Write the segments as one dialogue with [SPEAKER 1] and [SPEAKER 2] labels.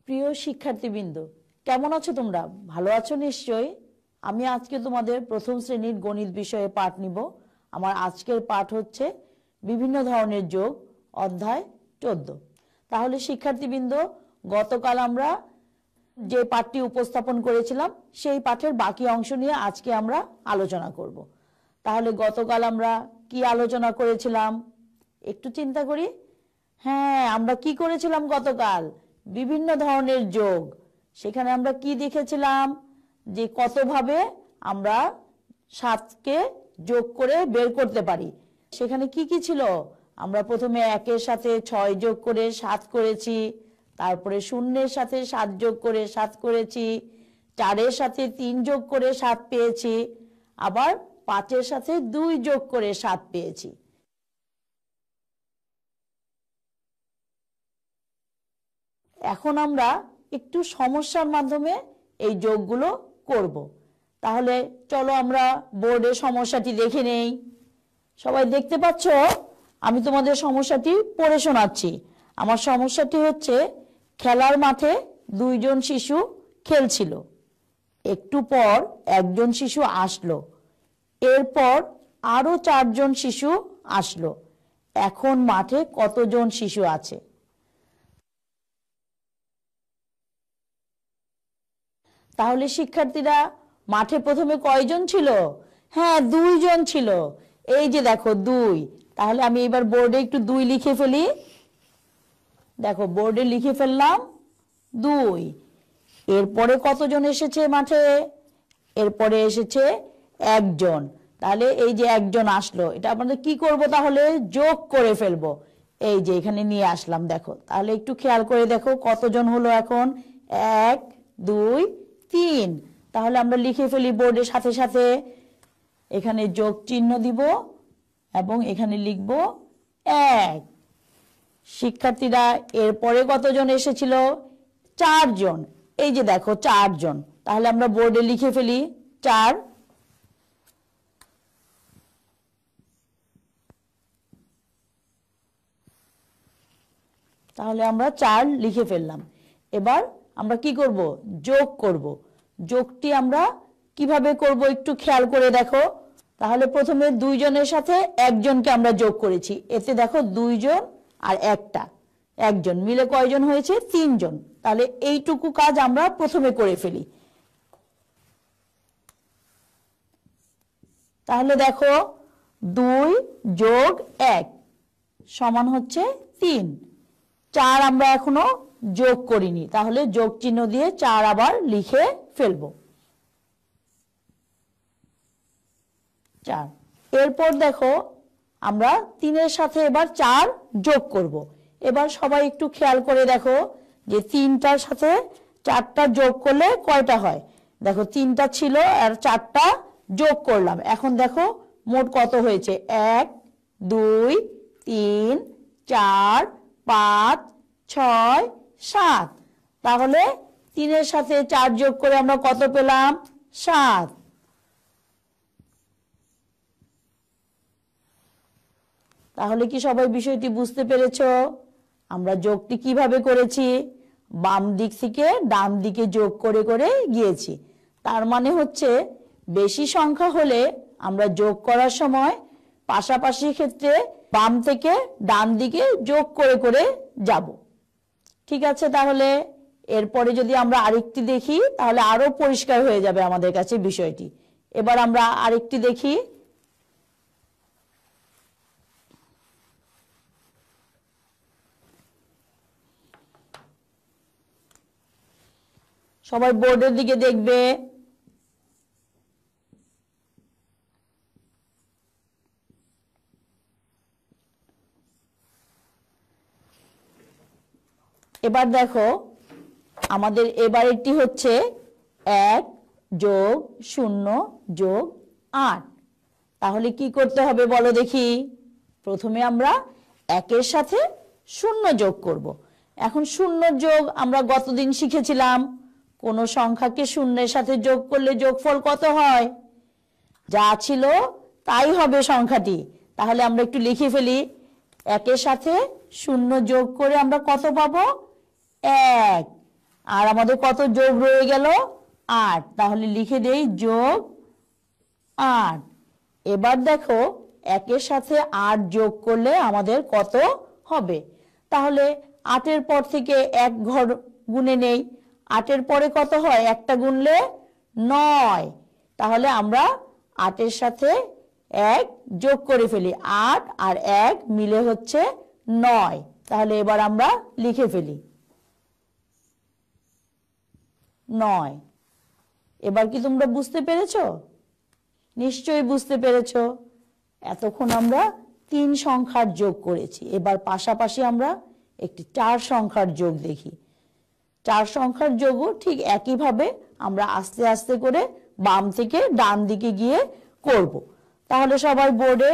[SPEAKER 1] প্রিয় শিক্ষার্থীবৃন্দ, কেমন আছো তোমরা? ভালো আছো নিশ্চয়ই। আমি আজকে তোমাদের প্রথম শ্রেণীর গণিত বিষয়ে পাঠ নিব। আমার আজকের পাঠ হচ্ছে বিভিন্ন ধরনের যোগ, অধ্যায় 14। তাহলে শিক্ষার্থীবৃন্দ, গতকাল আমরা যে পাঠটি উপস্থাপন করেছিলাম সেই পাঠের বাকি অংশ নিয়ে আজকে আমরা আলোচনা করব। তাহলে গতকাল আমরা কি আলোচনা করেছিলাম একটু চিন্তা করি। হ্যাঁ, আমরা কি করেছিলাম গতকাল? বিভিন্ন ধরনের যোগ। সেখানে আমরা কি দেখেছিলাম যে কতভাবে আমরা 7কে যোগ করে বের করতে পারি। সেখানে কি কি ছিল? আমরা প্রথমে 1-এর সাথে 6 যোগ করে 7 করেছি, তারপরে 0-এর সাথে 7 যোগ করে 7 করেছি, 4-এর সাথে 3 যোগ করে 7 পেয়েছি, আবার 5-এর সাথে 2 যোগ করে 7 পেয়েছি। এখন আমরা একটু সমস্যার মাধ্যমে এই যোগগুলো করব। তাহলে চলো আমরা বোর্ডে সমস্যাটি দেখে নেই। সবাই দেখতে পাচ্ছ? আমি তোমাদের সমস্যাটি পড়ে শোনাচ্ছি। আমার সমস্যাটি হচ্ছে, খেলার মাঠে 2 জন শিশু খেলছিল। একটু পর একজন শিশু আসলো, এরপর আরো 4 জন শিশু আসলো। এখন মাঠে কতজন শিশু আছে? তাহলে শিক্ষার্থীরা, মাঠে প্রথমে কয়জন ছিল? হ্যাঁ, 2 জন ছিল। এই যে দেখো 2। তাহলে আমি এবার বোর্ডে একটু 2 লিখে ফেলি। দেখো বোর্ডে লিখে ফেললাম 2। এরপরে কতজন এসেছে মাঠে? এরপরে এসেছে 1 জন। তাহলে এই যে 1 জন আসলো, এটা আমাদের কি করব? তাহলে যোগ করে ফেলবো। এই যে এখানে নিয়ে আসলাম, দেখো। তাহলে একটু খেয়াল করে দেখো কতজন হলো এখন। 1 2 3। তাহলে আমরা লিখে ফেলি বোর্ডের সাথে সাথে। এখানে যোগ চিহ্ন দিব এবং এখানে লিখব 1। শিক্ষার্থীরা, এরপরে কতজন এসেছিল? 4 জন। এই যে দেখো 4 জন। তাহলে আমরা বোর্ডে লিখে ফেলি 4। তাহলে আমরা 4 লিখে ফেললাম। এবার আমরা কি করব? যোগ করব। যোগটি আমরা কিভাবে করব একটু খেয়াল করে দেখো। তাহলে প্রথমে 2 জনের সাথে 1 জনকে আমরা যোগ করেছি। এতে দেখো 2 জন আর 1 জন মিলে কয়জন হয়েছে? 3 জন। তাহলে এইটুকু কাজ আমরা প্রথমে করে ফেলি। তাহলে দেখো 2 যোগ 1 সমান হচ্ছে 3। 4 আমরা এখনো যোগ করিনি, তাহলে যোগ চিহ্ন দিয়ে 4 আবার লিখে ফেলবো। 4। এরপর দেখো আমরা 3-এর সাথে এবার 4 যোগ করব। এবার সবাই একটু খেয়াল করে দেখো যে 3টার সাথে 4টা যোগ করলে কয়টা হয়। দেখো 3টা ছিল আর 4টা যোগ করলাম। এখন দেখো মোট কত হয়েছে? 1 2 3 4 5 6 7। তাহলে 3-এর সাথে 4 যোগ করে আমরা কত পেলাম? 7। তাহলে কি সবাই বিষয়টি বুঝতে পেরেছো? আমরা যোগটি কিভাবে করেছি? বাম দিক থেকে ডান দিকে যোগ করে করে গিয়েছি। তার মানে হচ্ছে বেশি সংখ্যা হলে আমরা যোগ করার সময় পাশাপাশি ক্ষেত্রে বাম থেকে ডান দিকে যোগ করে করে যাব। ঠিক আছে? তাহলে এরপরে যদি আমরা আরেকটি দেখি তাহলে আরো পরিষ্কার হয়ে যাবে আমাদের কাছে বিষয়টি। এবার আমরা আরেকটি দেখি। সবাই বোর্ডের দিকে দেখবে। এবার দেখো আমাদের এবারেরটি হচ্ছে 1 যোগ 0 যোগ 8। তাহলে কি করতে হবে বলো দেখি। প্রথমে আমরা 1-এর সাথে 0 যোগ করব। এখন 0 যোগ আমরা গতদিন শিখেছিলাম, কোন সংখ্যাকে 0-এর সাথে যোগ করলে যোগফল কত হয়? যা ছিল তাই হবে সংখ্যাটি। তাহলে আমরা একটু লিখে ফেলি। 1-এর সাথে 0 যোগ করে আমরা কত পাবো? 1। আর আমাদের কত যোগ রয়ে গেল? 8। তাহলে লিখে দেই যোগ 8। এবার দেখো 1-এর সাথে 8 যোগ করলে আমাদের কত হবে? তাহলে 8-এর পর থেকে 1 ঘর গুনে নেই। 8-এর পরে কত হয়? একটা গুনলে 9। তাহলে আমরা 8-এর সাথে 1 যোগ করে ফেলি। 8 আর 1 মিলে হচ্ছে 9। তাহলে এবার আমরা লিখে ফেলি 9। এবার কি তোমরা বুঝতে পেরেছো? নিশ্চয়ই বুঝতে পেরেছো। এতক্ষণ আমরা 3 সংখ্যার যোগ করেছি। এবার পাশাপাশি আমরা একটি 4 সংখ্যার যোগ দেখি। 4 সংখ্যার যোগও ঠিক একইভাবে আমরা আস্তে আস্তে করে বাম থেকে ডান দিকে গিয়ে করব। তাহলে সবাই বোর্ডে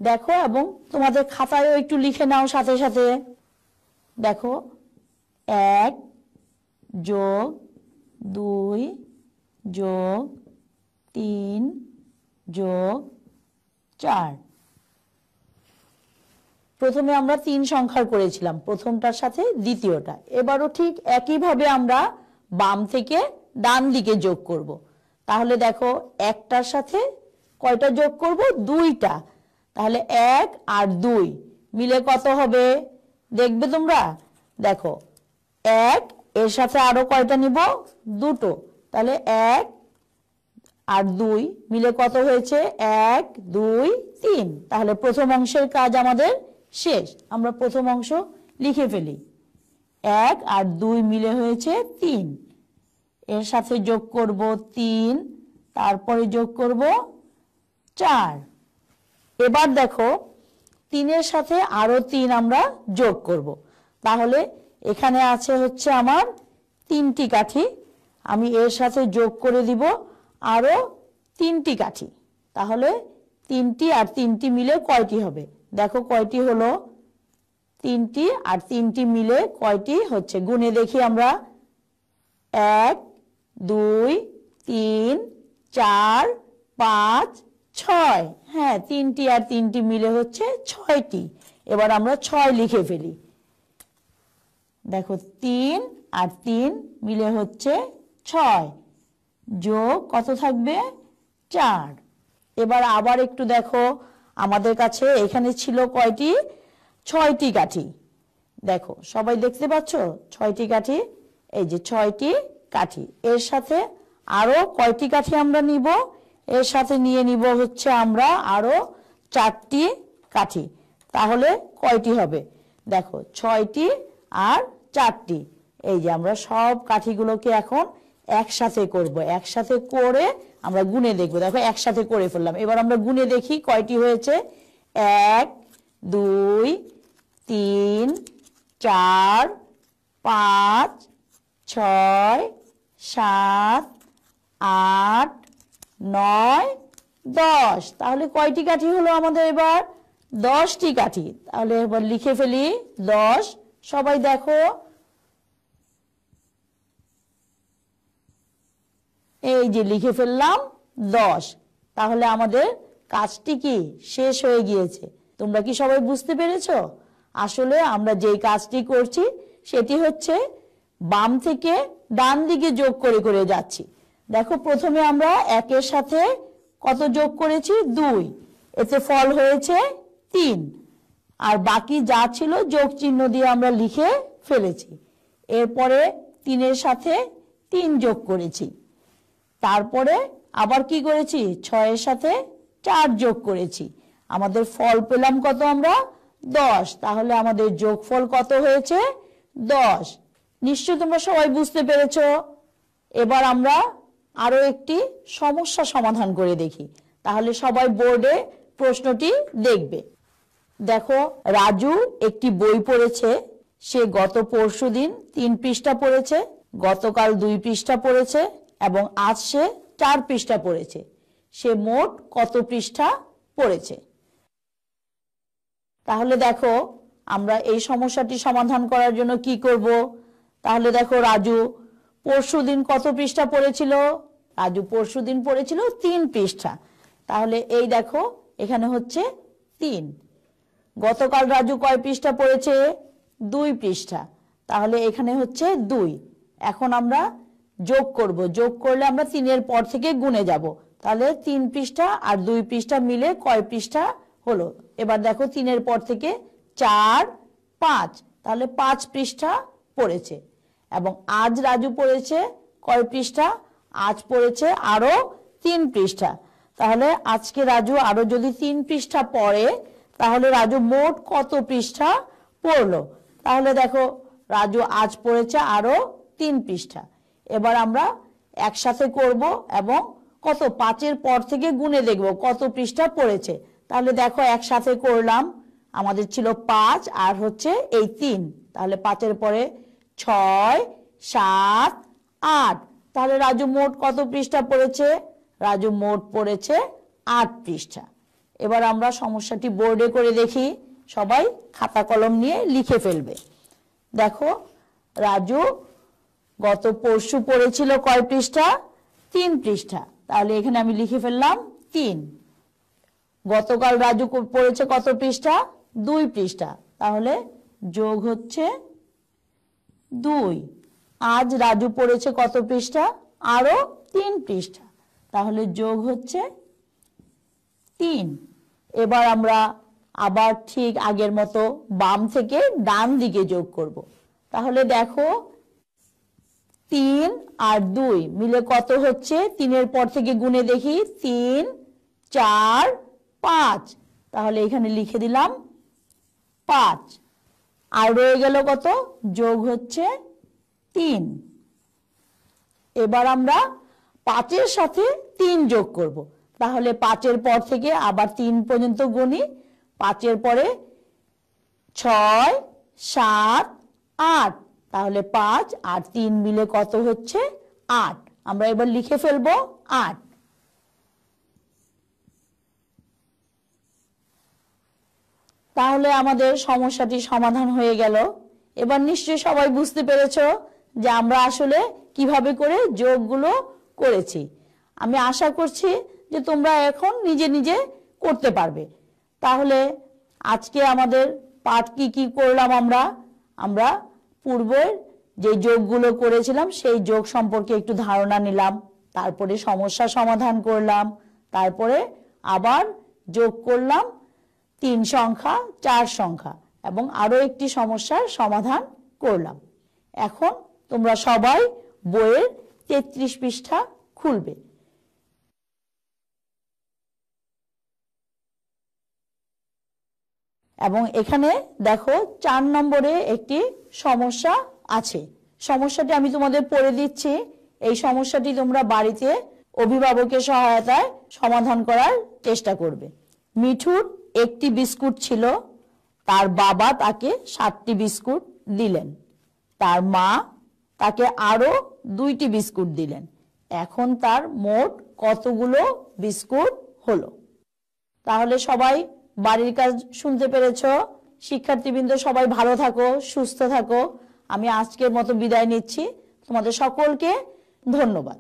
[SPEAKER 1] দেখো এবং তোমাদের খাতায়ও একটু লিখে নাও সাথে সাথে। দেখো 1 যোগ 2 যোগ 3 যোগ 4। প্রথমে আমরা 3 সংখ্যার করেছিলাম, প্রথমটার সাথে দ্বিতীয়টা। এবারও ঠিক একইভাবে আমরা বাম থেকে ডান দিকে যোগ করব। তাহলে দেখো একটার সাথে কয়টা যোগ করব? 2টা। তাহলে 1 আর 2 মিলে কত হবে দেখবে তোমরা। দেখো 1 এর সাথে আরো কয়টা নিব? 2টো। তাহলে 1 আর 2 মিলে কত হয়েছে? 1 2 3। তাহলে প্রথম অংশের কাজ আমাদের শেষ। আমরা প্রথম অংশ লিখে ফেলি। 1 আর 2 মিলে হয়েছে 3। এর সাথে যোগ করব 3, তারপরে যোগ করব 4। এবার দেখো 3-এর সাথে আরো 3 আমরা যোগ করব। তাহলে এখানে আছে হচ্ছে আমার 3টি কাঠি। আমি এর সাথে যোগ করে দিব আরো 3টি কাঠি। তাহলে 3টি আর 3টি মিলে কয়টি হবে? দেখো কয়টি হলো? 3টি আর 3টি মিলে কয়টি হচ্ছে? গুনে দেখি আমরা। 1 2 3 4 5 6। হ্যাঁ, 3টি আর 3টি মিলে হচ্ছে 6টি। এবার আমরা 6 লিখে ফেলি। দেখো 3 আর 3 মিলে হচ্ছে 6, যোগ কত থাকবে? 4। এবার আবার একটু দেখো, আমাদের কাছে এখানে ছিল কয়টি? 6টি কাঠি। দেখো সবাই দেখতে পাচ্ছ 6টি কাঠি। এই যে 6টি কাঠি। এর সাথে আরো কয়টি কাঠি আমরা নিব? এর সাথে নিয়ে নিব হচ্ছে আমরা আরো 4টি কাঠি। তাহলে কয়টি হবে? দেখো 6টি আর 4টি। এই যে আমরা সব কাঠিগুলোকে এখন একসাথে করব। একসাথে করে আমরা গুনে দেখব। দেখো একসাথে করে ফেললাম। এবার আমরা গুনে দেখি কয়টি হয়েছে। 1 2 3 4 5 6 7 8 9 10। তাহলে কয়টি কাঠি হলো আমাদের? এবার 10টি কাঠি। তাহলে এবার লিখে ফেলি 10। সবাই দেখো, এই যে লিখে ফেললাম 10। তাহলে আমাদের কাজটি কি শেষ হয়ে গিয়েছে। তোমরা কি সবাই বুঝতে পেরেছো? আসলে আমরা যেই কাজটি করছি সেটি হচ্ছে বাম থেকে ডান দিকে যোগ করে করে যাচ্ছি। দেখো প্রথমে আমরা 1-এর সাথে কত যোগ করেছি? 2। এতে ফল হয়েছে 3। আর বাকি যা ছিল যোগ চিহ্ন দিয়ে আমরা লিখে ফেলেছি। এরপরে 3-এর সাথে 3 যোগ করেছি। তারপরে আবার কি করেছি? 6-এর সাথে 4 যোগ করেছি। আমাদের ফল পেলাম কত আমরা? 10। তাহলে আমাদের যোগফল কত হয়েছে? 10। নিশ্চয় তোমরা সবাই বুঝতে পেরেছো। এবার আমরা আরো একটি সমস্যা সমাধান করে দেখি। তাহলে সবাই বোর্ডে প্রশ্নটি দেখবে। দেখো রাজু একটি বই পড়েছে। সে গত পরশুদিন 3 পৃষ্ঠা পড়েছে, গতকাল 2 পৃষ্ঠা পড়েছে এবং আজ সে 4 পৃষ্ঠা পড়েছে। সে মোট কত পৃষ্ঠা পড়েছে? তাহলে দেখো আমরা এই সমস্যাটি সমাধান করার জন্য কি করব? তাহলে দেখো রাজু পরশুদিন কত পৃষ্ঠা পড়েছিল? রাজু পরশুদিন পড়েছিল 3 পৃষ্ঠা। তাহলে এই দেখো এখানে হচ্ছে 3। গতকাল রাজু কয় পৃষ্ঠা পড়েছে? 2 পৃষ্ঠা। তাহলে এখানে হচ্ছে 2। এখন আমরা যোগ করব। যোগ করলে আমরা 3-এর পর থেকে গুণে যাব। তাহলে 3 পৃষ্ঠা আর 2 পৃষ্ঠা মিলে কয় পৃষ্ঠা হলো? এবার দেখো 3-এর পর থেকে 4, 5, তাহলে 5 পৃষ্ঠা পড়েছে। এবং আজ রাজু পড়েছে কয় পৃষ্ঠা? আজ পড়েছে আরো 3 পৃষ্ঠা। তাহলে আজকে রাজু আরো যদি 3 পৃষ্ঠা পড়ে তাহলে রাজু মোট কত পৃষ্ঠা পড়লো? তাহলে দেখো রাজু আজ পড়েছে আরো 3 পৃষ্ঠা। এবার আমরা একসাথে করব এবং কত 5-এর পর থেকে গুণে দেখব কত পৃষ্ঠা পড়েছে। তাহলে দেখো একসাথে করলাম, আমাদের ছিল 5 আর হচ্ছে এই 3, তাহলে 5-এর পরে 6, 7, 8, তাহলে রাজু মোট কত পৃষ্ঠা পড়েছে? রাজু মোট পড়েছে 8 পৃষ্ঠা। এবার আমরা সমস্যাটি বোর্ডে করে দেখি, সবাই খাতা কলম নিয়ে লিখে ফেলবে। দেখো রাজু গত পরশু পড়েছিল কয় পৃষ্ঠা? 3 পৃষ্ঠা। তাহলে এখানে আমি লিখে ফেললাম 3। গতকাল রাজু পড়েছে কত পৃষ্ঠা? 2 পৃষ্ঠা। তাহলে যোগ হচ্ছে 2। আজ রাজু পড়েছে কত পৃষ্ঠা? আরো 3 পৃষ্ঠা। তাহলে যোগ হচ্ছে 3। এবার আমরা আবার ঠিক আগের মতো বাম থেকে ডান দিকে যোগ করব। তাহলে দেখো 3 আর 2 মিলে কত হচ্ছে? 3-এর পর থেকে গুণে দেখি, 3, 4, 5, তাহলে এখানে লিখে দিলাম 5। আর রয়ে গেল কত? যোগ হচ্ছে 3। এবার আমরা 5-এর সাথে 3 যোগ করব। তাহলে 5-এর পর থেকে আবার 3 পর্যন্ত গুনি। 5-এর পরে 6, 7, 8, তাহলে 5 আর 3 মিলে কত হচ্ছে? 8। আমরা এবার লিখে ফেলবো 8। তাহলে আমাদের সমস্যাটি সমাধান হয়ে গেল। এবার নিশ্চয়ই সবাই বুঝতে পেরেছো যে আমরা আসলে কিভাবে করে যোগগুলো করেছি। আমি আশা করছি যে তোমরা এখন নিজে নিজে করতে পারবে। তাহলে আজকে আমাদের পাঠ কি কি করলাম? আমরা পূর্বের যে যোগগুলো করেছিলাম সেই যোগ সম্পর্কে একটু ধারণা নিলাম, তারপরে সমস্যা সমাধান করলাম, তারপরে আবার যোগ করলাম 3 সংখ্যা, 4 সংখ্যা এবং আরো একটি সমস্যার সমাধান করলাম। এখন তোমরা সবাই বইয়ের 33 পৃষ্ঠা খুলবে। এবং এখানে দেখো 4 নম্বরে একটি সমস্যা আছে। সমস্যাটি আমি তোমাদের পড়ে দিচ্ছি। এই সমস্যাটি তোমরা বাড়িতে অভিভাবকের সহায়তায় সমাধান করার চেষ্টা করবে। মিঠুর একটি বিস্কুট ছিল, তার বাবা তাকে 7টি বিস্কুট দিলেন, তার মা তাকে আরো 2টি বিস্কুট দিলেন। এখন তার মোট কতগুলো বিস্কুট হলো? তাহলে সবাই বাড়ির কাজ শুনতে পেরেছো? শিক্ষার্থীবৃন্দ সবাই ভালো থাকো, সুস্থ থাকো। আমি আজকের মতো বিদায় নিচ্ছি। তোমাদের সকলকে ধন্যবাদ।